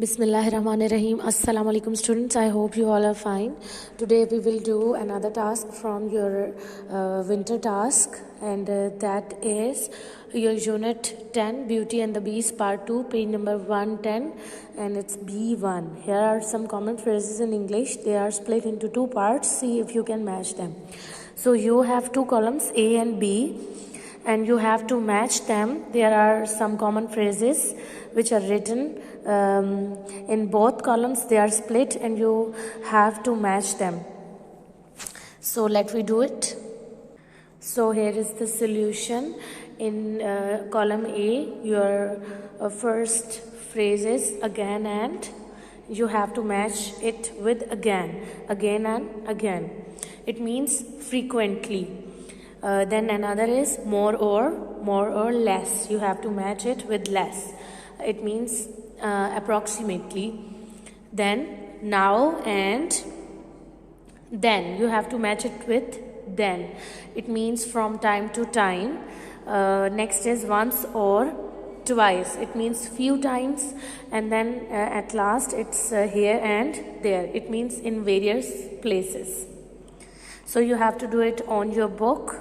Bismillahirrahmanirrahim. Assalamu alaikum students. I hope you all are fine. Today we will do another task from your winter task, and that is your unit 10 Beauty and the Beast part 2, page number 110, and it's B1. Here are some common phrases in English. They are split into two parts. See if you can match them. So you have two columns, A and B, and you have to match them. There are some common phrases which are written in both columns. They are split and you have to match them. So let me do it. So here is the solution. In column A, your first phrase is again and. You have to match it with again and again. It means frequently. Then another is more or less. You have to match it with less. It means approximately. Then now and then. You have to match it with then. It means from time to time. Next is once or twice. It means few times. And then at last it's here and there. It means in various places. So you have to do it on your book.